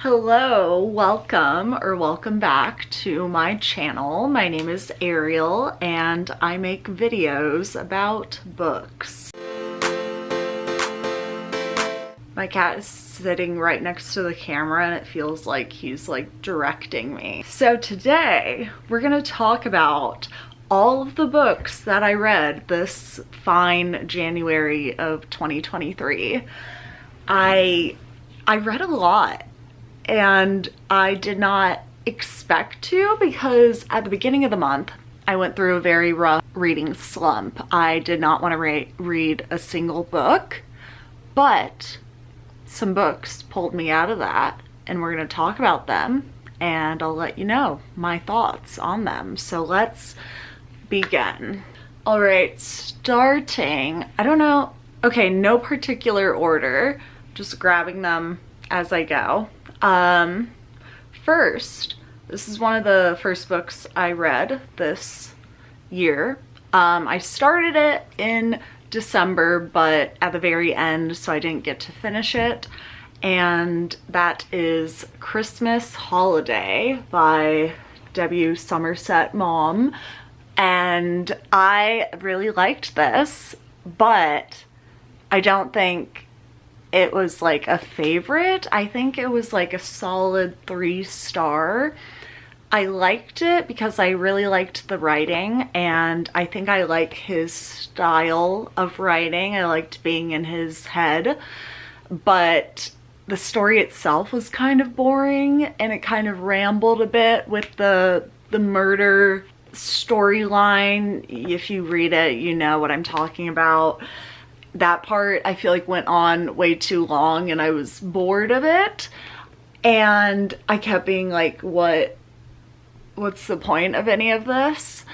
Hello, welcome back to my channel. My name is Ariel and I make videos about books. My cat is sitting right next to the camera and it feels like he's like directing me. So today we're gonna talk about all of the books that I read this fine January of 2023. I read a lot. And I did not expect to, because at the beginning of the month, I went through a very rough reading slump. I did not want to read a single book, but some books pulled me out of that, and we're going to talk about them, and I'll let you know my thoughts on them. So let's begin. All right, starting, I don't know, okay, no particular order, just grabbing them as I go. First, this is one of the first books I read this year. I started it in December, but at the very end, so I didn't get to finish it. And that is Christmas Holiday by W. Somerset Maugham. And I really liked this, but I don't think it was like a favorite. I think it was like a solid 3-star. I liked it because I really liked the writing, and I think I like his style of writing. I liked being in his head, but the story itself was kind of boring, and it kind of rambled a bit with the murder storyline. If you read it, you know what I'm talking about. That part I feel like went on way too long and I was bored of it, and I kept being like, what's the point of any of this?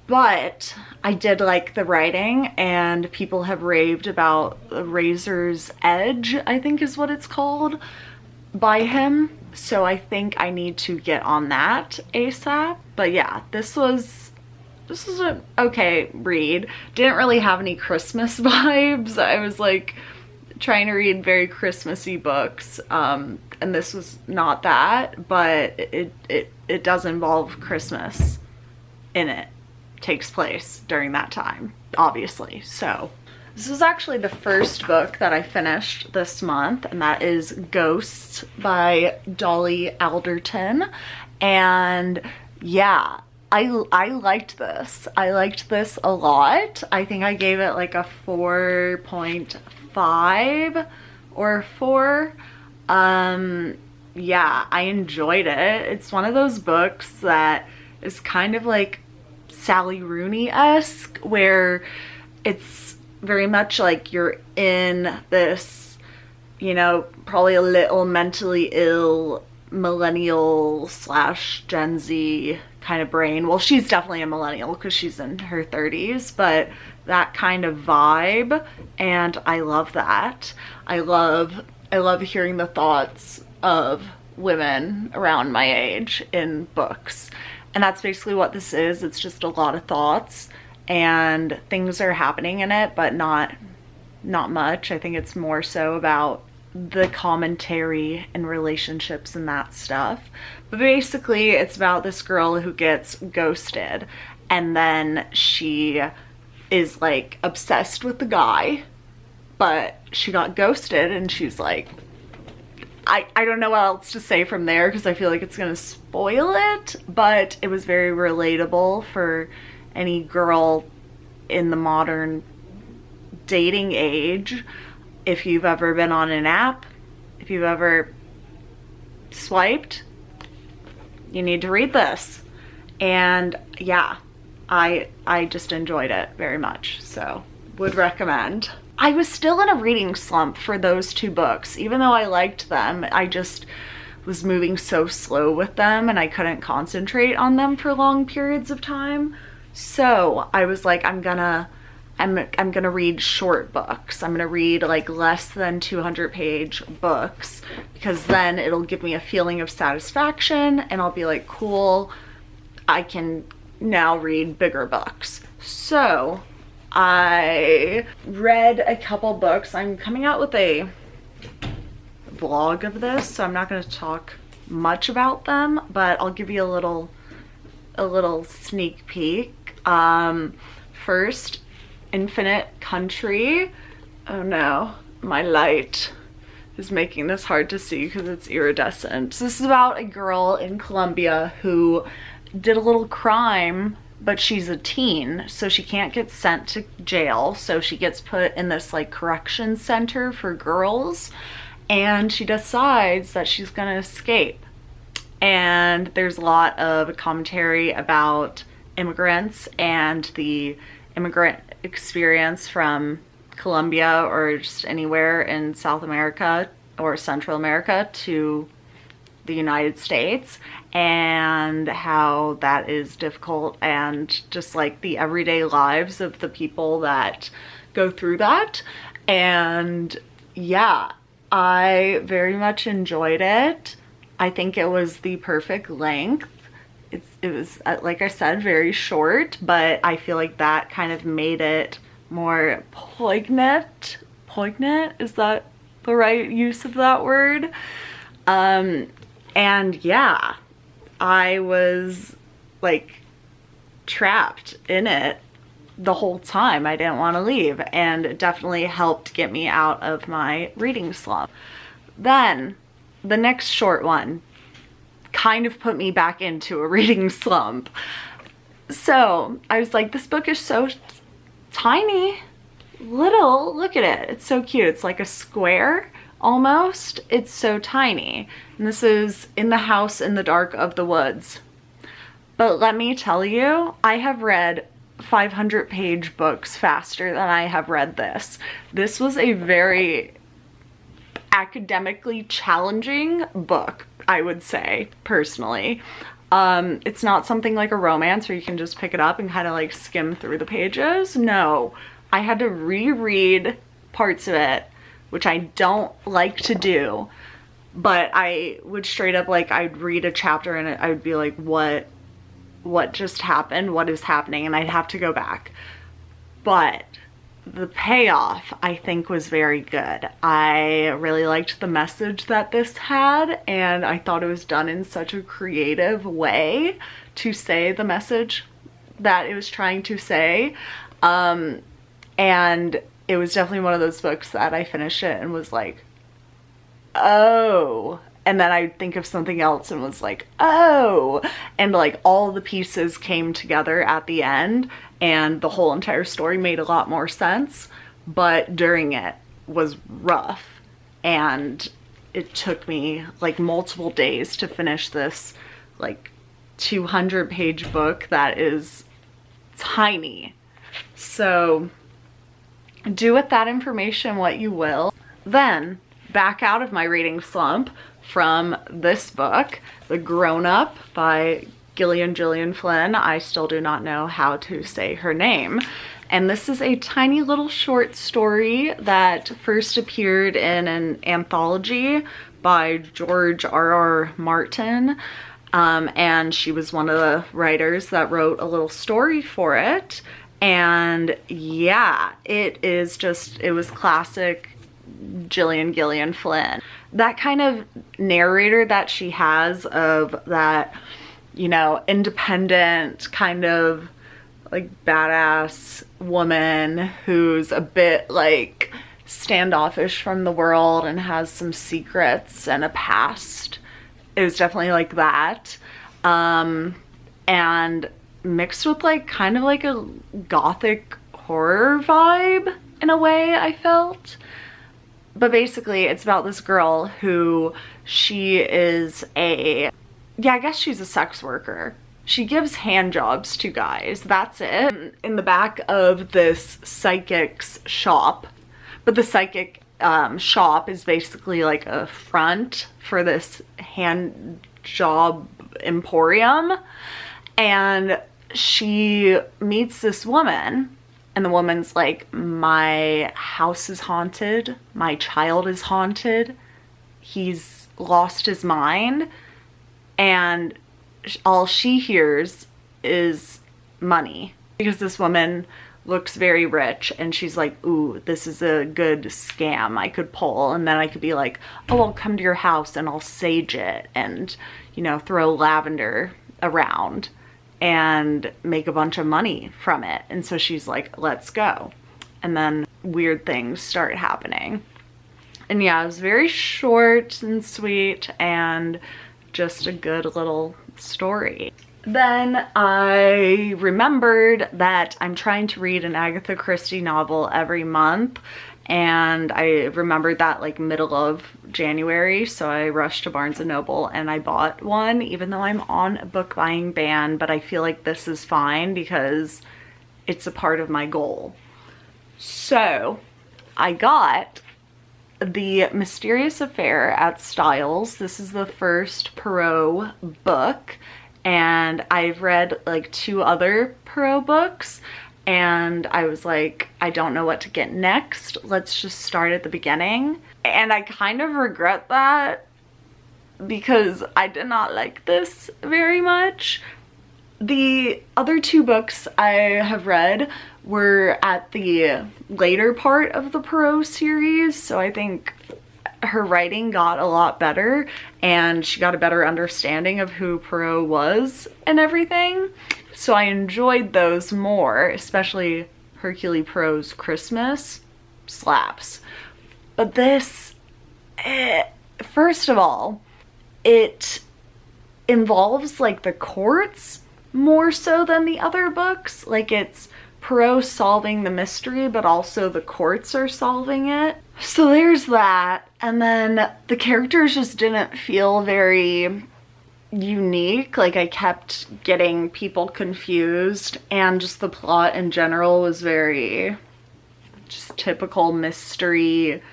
But I did like the writing, and people have raved about The Razor's Edge, I think is what it's called, by him. So I think I need to get on that ASAP. But yeah, this was an okay read. Didn't really have any Christmas vibes. I was like trying to read very Christmassy books, and this was not that, but it does involve Christmas in it. Takes place during that time, obviously. So this is actually the first book that I finished this month, and that is Ghosts by Dolly Alderton. And yeah, I liked this. I liked this a lot. I think I gave it like a 4.5 or 4. Yeah, I enjoyed it. It's one of those books that is kind of like Sally Rooney-esque, where it's very much like you're in this, you know, probably a little mentally ill millennial / Gen Z kind of brain. Well, she's definitely a millennial because she's in her 30s, but that kind of vibe, and I love that. I love hearing the thoughts of women around my age in books, and that's basically what this is. It's just a lot of thoughts, and things are happening in it, but not much. I think it's more so about the commentary and relationships and that stuff. But basically it's about this girl who gets ghosted, and then she is like obsessed with the guy, but she got ghosted, and she's like, I don't know what else to say from there because I feel like it's gonna spoil it, but it was very relatable for any girl in the modern dating age. If you've ever been on an app, if you've ever swiped, you need to read this. And yeah, I just enjoyed it very much, so would recommend. I was still in a reading slump for those two books. Even though I liked them, I just was moving so slow with them and I couldn't concentrate on them for long periods of time. So I was like, I'm gonna read short books. I'm gonna read like less than 200-page books, because then it'll give me a feeling of satisfaction and I'll be like, cool, I can now read bigger books. So I read a couple books. I'm coming out with a vlog of this, so I'm not going to talk much about them, but I'll give you a little sneak peek. First, Infinite Country. Oh no, my light is making this hard to see because it's iridescent. So this is about a girl in Colombia who did a little crime, but she's a teen, so she can't get sent to jail. So she gets put in this like correction center for girls, and she decides that she's gonna escape. And there's a lot of commentary about immigrants and the immigrant experience from Colombia or just anywhere in South America or Central America to the United States, and how that is difficult, and just like the everyday lives of the people that go through that. And yeah, I very much enjoyed it. I think it was the perfect length. It was, like I said, very short, but I feel like that kind of made it more poignant. Poignant? Is that the right use of that word? And yeah, I was like trapped in it the whole time. I didn't want to leave, and it definitely helped get me out of my reading slump. Then the next short one kind of put me back into a reading slump. So I was like, this book is so tiny, little. Look at it. It's so cute. It's like a square almost. It's so tiny. And this is In the House in the Dark of the Woods. But let me tell you, I have read 500-page books faster than I have read this. This was a very academically challenging book, I would say, personally. It's not something like a romance where you can just pick it up and kind of like skim through the pages. No, I had to reread parts of it, which I don't like to do, but I would straight up, like, I'd read a chapter and I would be like, what just happened? What is happening? And I'd have to go back. But the payoff, I think, was very good. I really liked the message that this had, and I thought it was done in such a creative way to say the message that it was trying to say. And it was definitely one of those books that I finished it and was like, oh, and then I'd think of something else and was like, oh, and like all the pieces came together at the end and the whole entire story made a lot more sense. But during it was rough, and it took me like multiple days to finish this like 200-page book that is tiny. So do with that information what you will. Then back out of my reading slump from this book, The Grown Up by Gillian Flynn. I still do not know how to say her name. And this is a tiny little short story that first appeared in an anthology by George R.R. Martin. And she was one of the writers that wrote a little story for it. And yeah, it was classic Gillian Flynn. That kind of narrator that she has, of that, you know, independent kind of like badass woman who's a bit like standoffish from the world and has some secrets and a past. It was definitely like that. And mixed with like kind of like a gothic horror vibe in a way, I felt. But basically it's about this girl who, she is I guess she's a sex worker. She gives hand jobs to guys, that's it. In the back of this psychic's shop, but the psychic shop is basically like a front for this hand job emporium. And she meets this woman, and the woman's like, my house is haunted, my child is haunted, he's lost his mind, and all she hears is money, because this woman looks very rich, and she's like, ooh, this is a good scam I could pull. And then I could be like, oh, I'll come to your house and I'll sage it and, you know, throw lavender around and make a bunch of money from it. And so she's like, let's go. And then weird things start happening. And yeah, it was very short and sweet and just a good little story. Then I remembered that I'm trying to read an Agatha Christie novel every month, and I remembered that like middle of January, so I rushed to Barnes & Noble and I bought one, even though I'm on a book buying ban, but I feel like this is fine because it's a part of my goal. So I got The Mysterious Affair at Styles. This is the first Poirot book, and I've read like 2 other Poirot books, and I was like, I don't know what to get next. Let's just start at the beginning. And I kind of regret that because I did not like this very much. The other 2 books I have read were at the later part of the Poirot series, so I think her writing got a lot better and she got a better understanding of who Poirot was and everything. So I enjoyed those more, especially Hercule Poirot's Christmas slaps. But this, first of all, it involves like the courts more so than the other books. Like, it's Poirot solving the mystery, but also the courts are solving it. So there's that. And then the characters just didn't feel very unique. Like, I kept getting people confused, and just the plot in general was very just typical mystery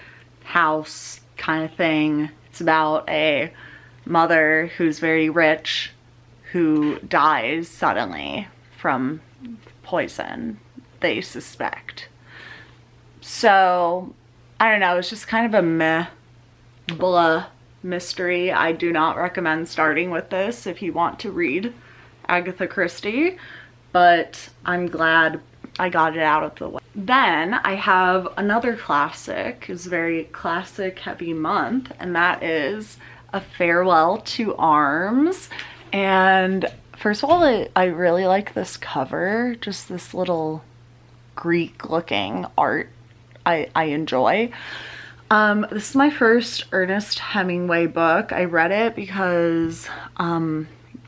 house kind of thing. It's about a mother who's very rich who dies suddenly from poison, they suspect. So I don't know, it's just kind of a meh, blah mystery. I do not recommend starting with this if you want to read Agatha Christie, but I'm glad I got it out of the way. Then I have another classic. It's a very classic heavy month, and that is A Farewell to Arms. And first of all, I really like this cover, just this little Greek looking art I enjoy. This is my first Ernest Hemingway book. I read it because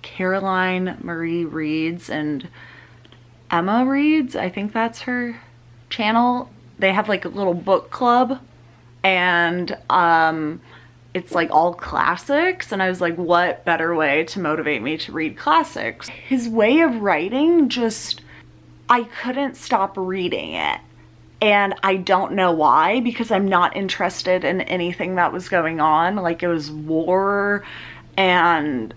Caroline Marie reads and Emma reads, I think that's her channel. They have like a little book club, and it's like all classics, and I was like, what better way to motivate me to read classics? His way of writing, just, I couldn't stop reading it. And I don't know why, because I'm not interested in anything that was going on. Like, it was war, and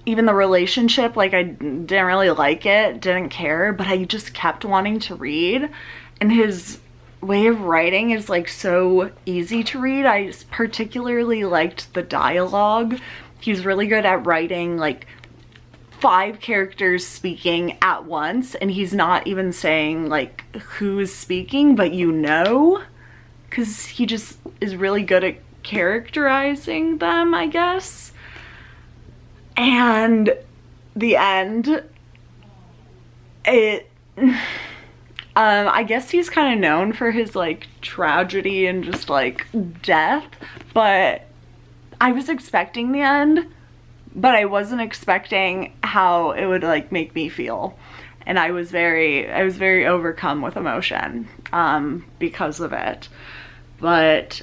even the relationship, like, I didn't really like it, didn't care, but I just kept wanting to read. And his way of writing is like so easy to read. I particularly liked the dialogue. He's really good at writing like 5 characters speaking at once, and he's not even saying like who is speaking, but you know, because he just is really good at characterizing them, I guess. And the end, I guess he's kind of known for his like tragedy and just like death, but I was expecting the end, but I wasn't expecting how it would like make me feel. And I was very overcome with emotion because of it. But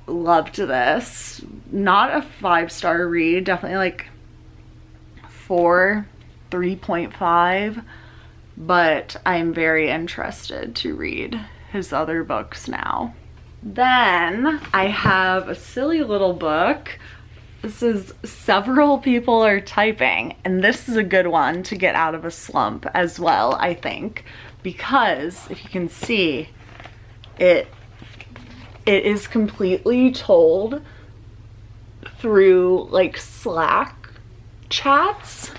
loved this. Not a 5-star read, definitely like 4, 3.5. But I'm very interested to read his other books now. Then I have a silly little book. This is Several People Are Typing, and this is a good one to get out of a slump as well, I think, because if you can see, it is completely told through like Slack chats.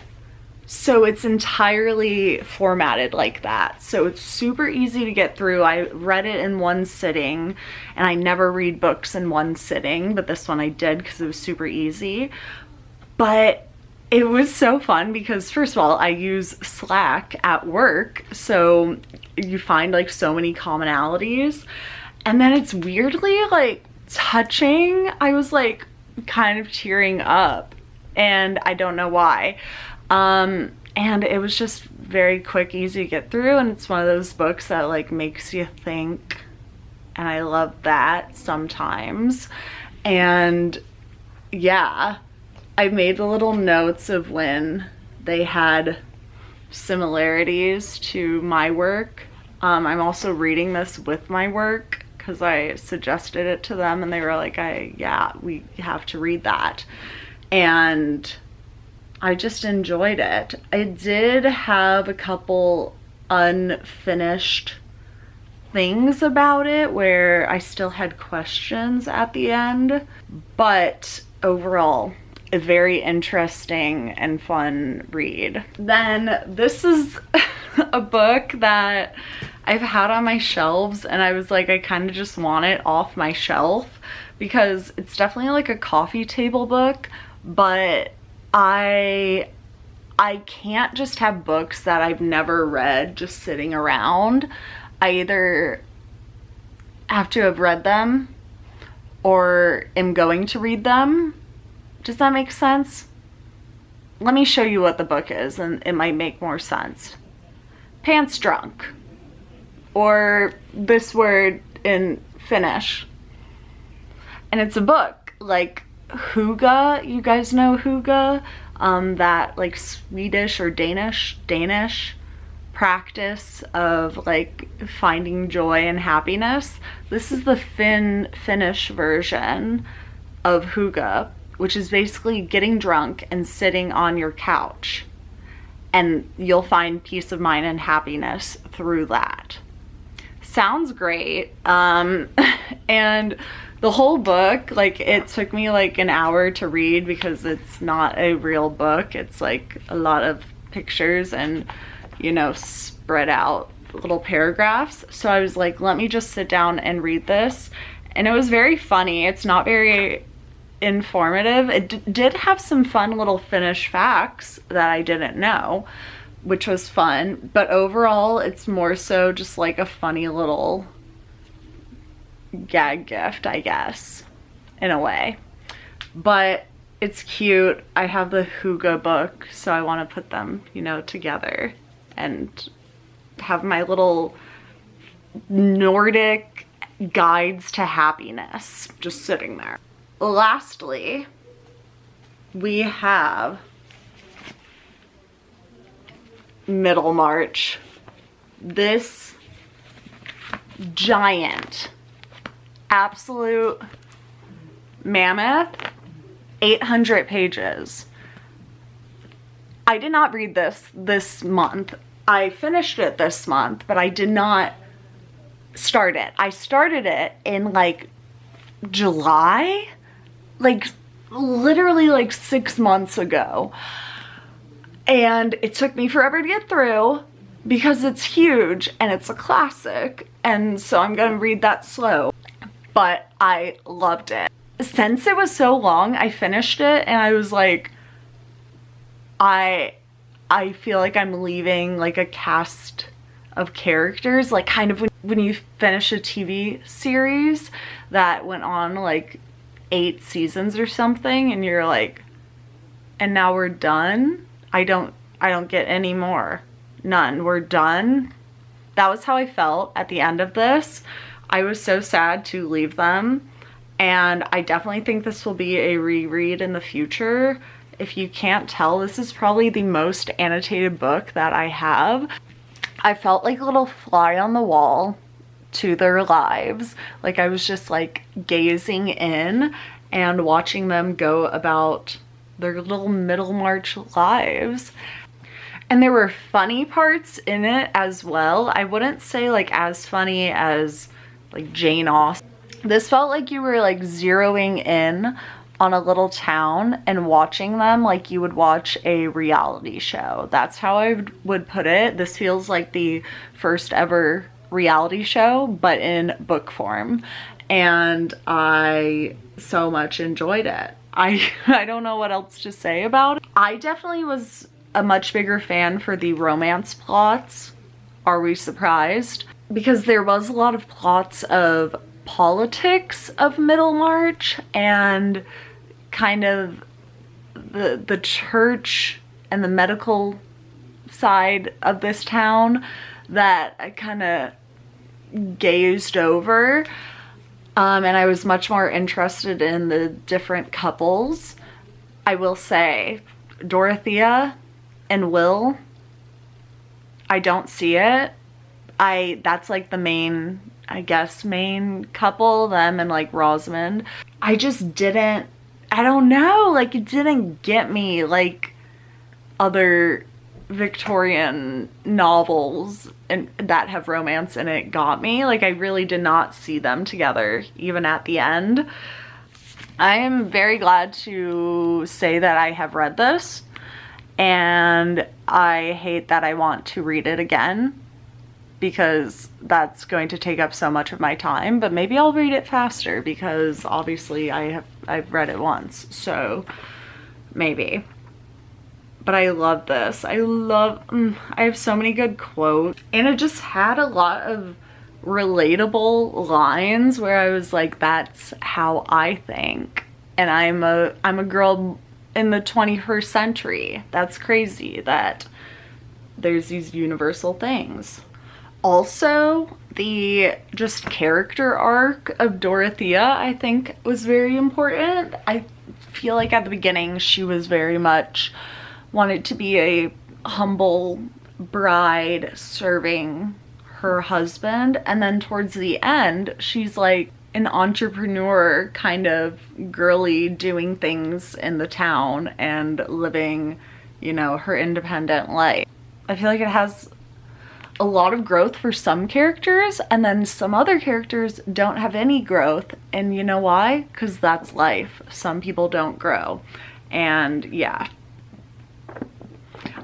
So it's entirely formatted like that. So it's super easy to get through. I read it in one sitting, and I never read books in one sitting, but this one I did because it was super easy. But it was so fun because, first of all, I use Slack at work, so you find like so many commonalities. And then it's weirdly like touching. I was like kind of tearing up, and I don't know why. And it was just very quick, easy to get through, and it's one of those books that like makes you think, and I love that sometimes. And yeah, I made the little notes of when they had similarities to my work. I'm also reading this with my work because I suggested it to them, and they were like, yeah, we have to read that. And I just enjoyed it. I did have a couple unfinished things about it where I still had questions at the end, but overall, a very interesting and fun read. Then this is a book that I've had on my shelves, and I was like, I kind of just want it off my shelf because it's definitely like a coffee table book, but I can't just have books that I've never read just sitting around. I either have to have read them or am going to read them. Does that make sense? Let me show you what the book is and it might make more sense. Pants drunk, or this word in Finnish. And it's a book like hygge. You guys know hygge? That like Swedish or Danish practice of like finding joy and happiness. This is the Finnish version of hygge, which is basically getting drunk and sitting on your couch, and you'll find peace of mind and happiness through that. Sounds great. And the whole book, like, it took me like an hour to read because it's not a real book. It's like a lot of pictures and, you know, spread out little paragraphs. So I was like, let me just sit down and read this. And it was very funny. It's not very informative. It did have some fun little Finnish facts that I didn't know, which was fun. But overall, it's more so just like a funny little gag gift, I guess, in a way. But it's cute. I have the hygge book, so I want to put them, you know, together and have my little Nordic guides to happiness just sitting there. Lastly, we have Middlemarch. This giant, absolute mammoth, 800 pages. I did not read this month. I finished it this month, but I did not start it. I started it in like July, like literally like 6 months ago. And it took me forever to get through because it's huge and it's a classic. And so I'm gonna read that slow. But I loved it. Since it was so long, I finished it and I was like, I feel like I'm leaving like a cast of characters, like kind of when you finish a TV series that went on like 8 seasons or something, and you're like, and now we're done. I don't get any more. None. We're done. That was how I felt at the end of this. I was so sad to leave them, and I definitely think this will be a reread in the future. If you can't tell, this is probably the most annotated book that I have. I felt like a little fly on the wall to their lives. Like I was just like gazing in and watching them go about their little Middlemarch lives. And there were funny parts in it as well. I wouldn't say like as funny as like Jane Austen. This felt like you were like zeroing in on a little town and watching them like you would watch a reality show. That's how I would put it. This feels like the first ever reality show, but in book form. And I so much enjoyed it. I don't know what else to say about it. I definitely was a much bigger fan for the romance plots. Are we surprised? Because there was a lot of plots of politics of Middlemarch and kind of the church and the medical side of this town that I kind of gazed over. And I was much more interested in the different couples. I will say, Dorothea and Will, I don't see it. That's like the main, I guess, main couple, them and like Rosamond. I just didn't, I don't know, like it didn't get me like other Victorian novels and that have romance in it got me. Like I really did not see them together even at the end. I am very glad to say that I have read this, and I hate that I want to read it again because that's going to take up so much of my time, but maybe I'll read it faster because obviously I've read it once, so maybe. But I love this. I have so many good quotes, and it just had a lot of relatable lines where I was like, that's how I think. And I'm a girl in the 21st century. That's crazy that there's these universal things. Also, the just character arc of Dorothea, I think, was very important. I feel like at the beginning she was very much wanted to be a humble bride serving her husband, and then towards the end she's like an entrepreneur kind of girly doing things in the town and living, you know, her independent life. I feel like it has a lot of growth for some characters, and then some other characters don't have any growth, and you know why? Because that's life. Some people don't grow. And yeah,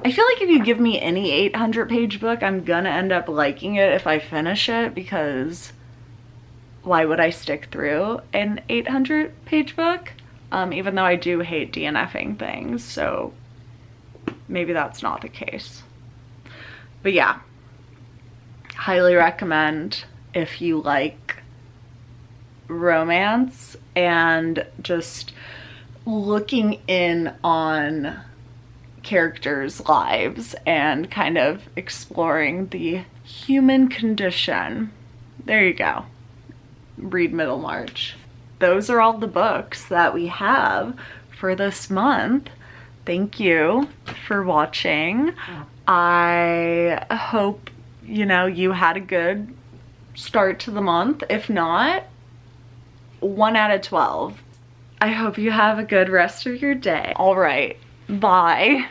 I feel like if you give me any 800-page book, I'm gonna end up liking it if I finish it, because why would I stick through an 800-page book? Even though I do hate DNFing things, so maybe that's not the case. But yeah, highly recommend if you like romance and just looking in on characters' lives and kind of exploring the human condition. There you go. Read Middlemarch. Those are all the books that we have for this month. Thank you for watching. I hope, you know, you had a good start to the month. If not, 1 out of 12. I hope you have a good rest of your day. All right, bye.